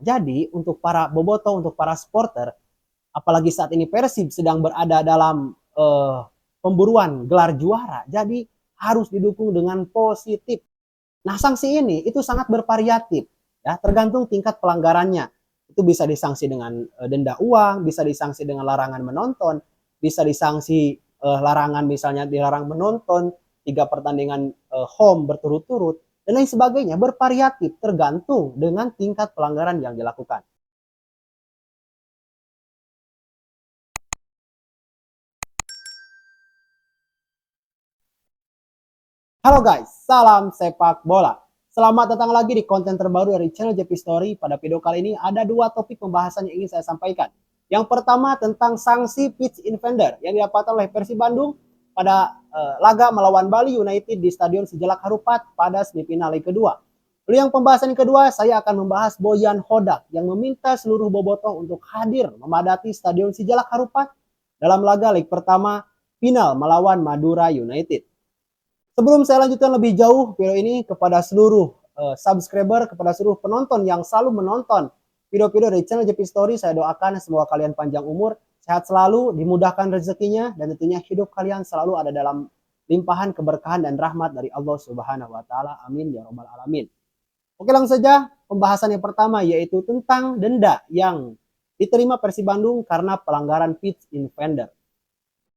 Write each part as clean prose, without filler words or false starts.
Jadi untuk para bobotoh, untuk para supporter, apalagi saat ini Persib sedang berada dalam pemburuan gelar juara, jadi harus didukung dengan positif. Nah, sanksi ini itu sangat bervariatif, ya, tergantung tingkat pelanggarannya. Itu bisa disanksi dengan denda uang, bisa disanksi dengan larangan menonton, bisa disanksi larangan misalnya dilarang menonton 3 pertandingan home berturut-turut dan lain sebagainya, bervariatif tergantung dengan tingkat pelanggaran yang dilakukan. Halo guys, salam sepak bola. Selamat datang lagi di konten terbaru dari channel JP Story. Pada video kali ini ada 2 topik pembahasan yang ingin saya sampaikan. Yang pertama tentang sanksi pitch invader yang didapatkan oleh Persib Bandung pada laga melawan Bali United di Stadion Sijalak Harupat pada semifinal leg kedua. Lalu yang pembahasan yang kedua, saya akan membahas Boyan Hodak yang meminta seluruh bobotoh untuk hadir memadati Stadion Sijalak Harupat dalam laga leg pertama final melawan Madura United. Sebelum saya lanjutkan lebih jauh video ini, kepada seluruh subscriber, kepada seluruh penonton yang selalu menonton video-video dari channel JP Story, saya doakan semoga kalian panjang umur, sehat selalu, dimudahkan rezekinya, dan tentunya hidup kalian selalu ada dalam limpahan keberkahan dan rahmat dari Allah Subhanahu wa taala. Amin ya rabbal alamin. Oke, langsung saja pembahasan yang pertama, yaitu tentang denda yang diterima Persib Bandung karena pelanggaran pitch invader.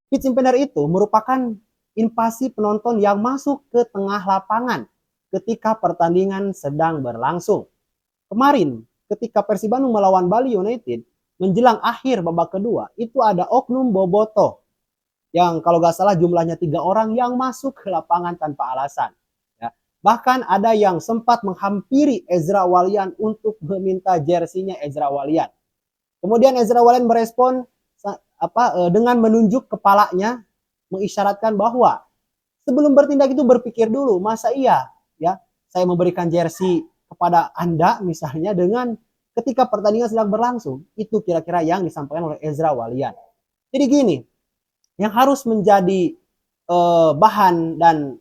Pitch invader itu merupakan invasi penonton yang masuk ke tengah lapangan ketika pertandingan sedang berlangsung. Kemarin ketika Persib Bandung melawan Bali United menjelang akhir babak kedua, itu ada oknum bobotoh yang kalau nggak salah jumlahnya 3 orang yang masuk ke lapangan tanpa alasan. Ya. Bahkan ada yang sempat menghampiri Ezra Walian untuk meminta jersinya Ezra Walian. Kemudian Ezra Walian merespon dengan menunjuk kepalanya, mengisyaratkan bahwa sebelum bertindak itu berpikir dulu, masa iya ya saya memberikan jersey kepada Anda misalnya dengan ketika pertandingan sedang berlangsung. Itu kira-kira yang disampaikan oleh Ezra Walian. Jadi gini, yang harus menjadi bahan dan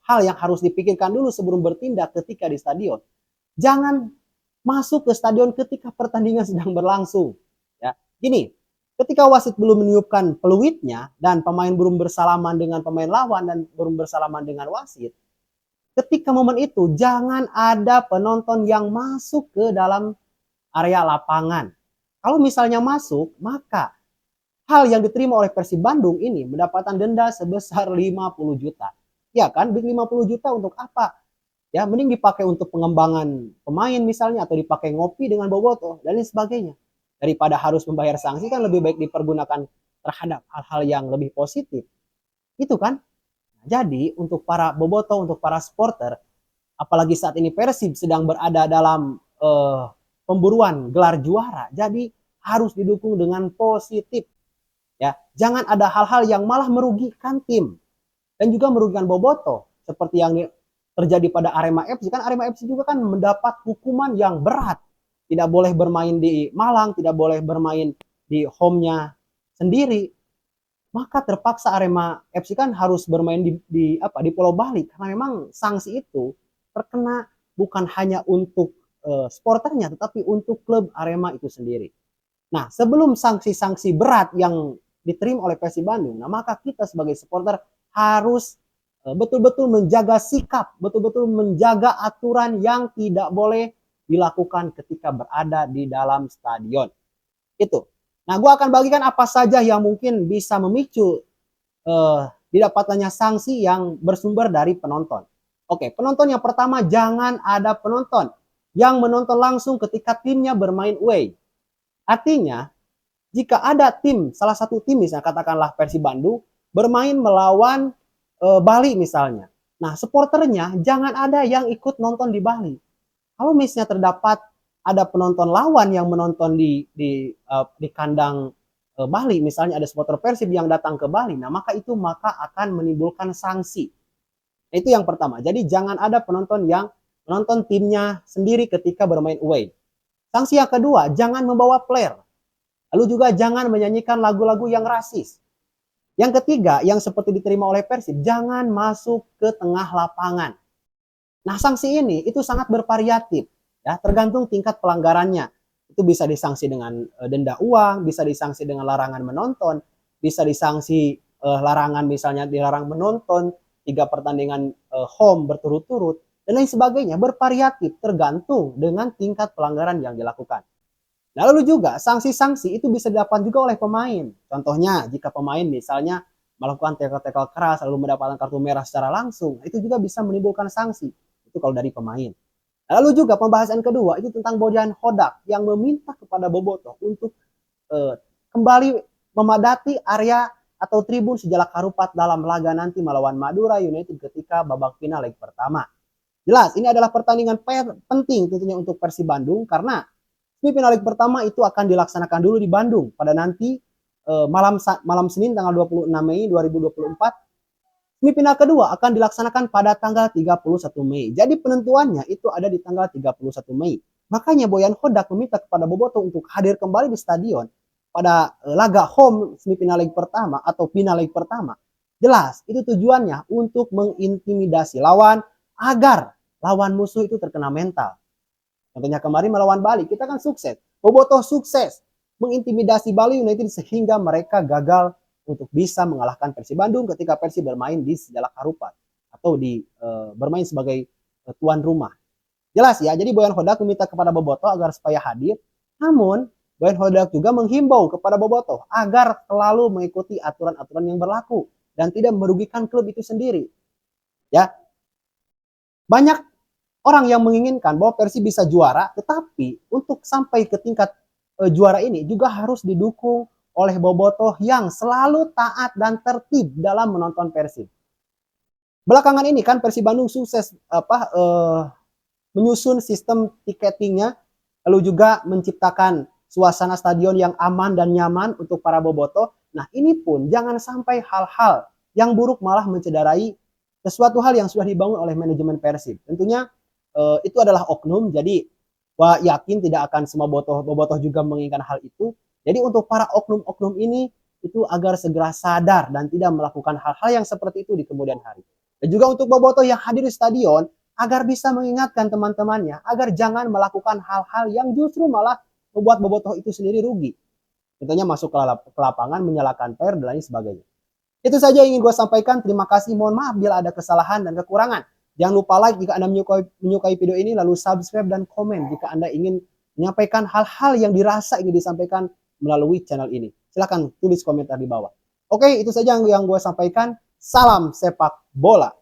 hal yang harus dipikirkan dulu sebelum bertindak ketika di stadion. Jangan masuk ke stadion ketika pertandingan sedang berlangsung. Ya, gini, ketika wasit belum meniupkan peluitnya dan pemain belum bersalaman dengan pemain lawan dan belum bersalaman dengan wasit, ketika momen itu jangan ada penonton yang masuk ke dalam area lapangan. Kalau misalnya masuk, maka hal yang diterima oleh Persib Bandung ini mendapatkan denda sebesar 50 juta. Ya kan, 50 juta untuk apa? Ya, mending dipakai untuk pengembangan pemain misalnya, atau dipakai ngopi dengan bobotoh dan lain sebagainya. Daripada harus membayar sanksi, kan lebih baik dipergunakan terhadap hal-hal yang lebih positif. Itu kan? Jadi untuk para bobotoh, untuk para supporter, apalagi saat ini Persib sedang berada dalam pemburuan gelar juara, jadi harus didukung dengan positif. Ya, jangan ada hal-hal yang malah merugikan tim dan juga merugikan bobotoh seperti yang terjadi pada Arema FC. Kan Arema FC juga kan mendapat hukuman yang berat, tidak boleh bermain di Malang, tidak boleh bermain di home-nya sendiri, maka terpaksa Arema FC kan harus bermain di Pulau Bali karena memang sanksi itu terkena bukan hanya untuk supporternya tetapi untuk klub Arema itu sendiri. Nah, sebelum sanksi-sanksi berat yang diterima oleh Persib Bandung, nah maka kita sebagai supporter harus betul-betul menjaga sikap, betul-betul menjaga aturan yang tidak boleh dilakukan ketika berada di dalam stadion. Itu. Nah, gue akan bagikan apa saja yang mungkin bisa memicu didapatkannya sanksi yang bersumber dari penonton. Oke, penonton yang pertama, jangan ada penonton yang menonton langsung ketika timnya bermain away. Artinya, jika ada tim, salah satu tim misalnya katakanlah Persib Bandung bermain melawan Bali misalnya. Nah, supporternya jangan ada yang ikut nonton di Bali. Kalau misalnya terdapat ada penonton lawan yang menonton di kandang Bali, misalnya ada supporter Persib yang datang ke Bali, nah maka akan menimbulkan sanksi. Nah, itu yang pertama. Jadi jangan ada penonton yang menonton timnya sendiri ketika bermain away. Sanksi yang kedua, jangan membawa flare. Lalu juga jangan menyanyikan lagu-lagu yang rasis. Yang ketiga, yang seperti diterima oleh Persib, jangan masuk ke tengah lapangan. Nah, sanksi ini itu sangat bervariatif. Ya, tergantung tingkat pelanggarannya. Itu bisa disanksi dengan denda uang, bisa disanksi dengan larangan menonton, bisa disanksi larangan misalnya dilarang menonton 3 pertandingan home berturut-turut dan lain sebagainya, bervariatif tergantung dengan tingkat pelanggaran yang dilakukan. Nah, lalu juga sanksi-sanksi itu bisa dilakukan juga oleh pemain. Contohnya, jika pemain misalnya melakukan tackle-tackle keras lalu mendapatkan kartu merah secara langsung, itu juga bisa menimbulkan sanksi. Itu kalau dari pemain. Lalu juga pembahasan kedua itu tentang Bojan Hodak yang meminta kepada Bobotoh untuk kembali memadati area atau tribun Sejalak Harupat dalam laga nanti melawan Madura United ketika babak final leg pertama. Jelas, ini adalah pertandingan penting tentunya untuk Persib Bandung karena semifinal leg pertama itu akan dilaksanakan dulu di Bandung pada nanti malam Senin tanggal 26 Mei 2024. Semifinal kedua akan dilaksanakan pada tanggal 31 Mei. Jadi penentuannya itu ada di tanggal 31 Mei. Makanya Boyan Hodak meminta kepada Bobotoh untuk hadir kembali di stadion pada laga home semifinal leg pertama atau final leg pertama. Jelas, itu tujuannya untuk mengintimidasi lawan agar lawan musuh itu terkena mental. Contohnya kemarin melawan Bali, kita kan sukses. Bobotoh sukses mengintimidasi Bali United sehingga mereka gagal untuk bisa mengalahkan Persib Bandung ketika Persib bermain di Sejalak Harupat atau bermain sebagai tuan rumah. Jelas ya, jadi Boyan Hodak meminta kepada Bobotoh agar supaya hadir. Namun, Boyan Hodak juga menghimbau kepada Bobotoh agar selalu mengikuti aturan-aturan yang berlaku dan tidak merugikan klub itu sendiri. Ya, banyak orang yang menginginkan bahwa Persib bisa juara, tetapi untuk sampai ke tingkat juara ini juga harus didukung oleh Bobotoh yang selalu taat dan tertib dalam menonton Persib. Belakangan ini kan Persib Bandung sukses menyusun sistem tiketingnya, lalu juga menciptakan suasana stadion yang aman dan nyaman untuk para Bobotoh. Nah, ini pun jangan sampai hal-hal yang buruk malah mencederai sesuatu hal yang sudah dibangun oleh manajemen Persib. Tentunya itu adalah oknum, jadi wah yakin tidak akan semua bobotoh juga menginginkan hal itu. Jadi untuk para oknum-oknum ini itu agar segera sadar dan tidak melakukan hal-hal yang seperti itu di kemudian hari. Dan juga untuk bobotoh yang hadir di stadion agar bisa mengingatkan teman-temannya agar jangan melakukan hal-hal yang justru malah membuat bobotoh itu sendiri rugi. Tentunya masuk ke lapangan, menyalakan per dan lain sebagainya. Itu saja yang ingin gue sampaikan. Terima kasih. Mohon maaf bila ada kesalahan dan kekurangan. Jangan lupa like jika Anda menyukai video ini, lalu subscribe dan komen jika Anda ingin menyampaikan hal-hal yang dirasa ingin disampaikan melalui channel ini. Silahkan tulis komentar di bawah. Oke, itu saja yang gue sampaikan. Salam sepak bola.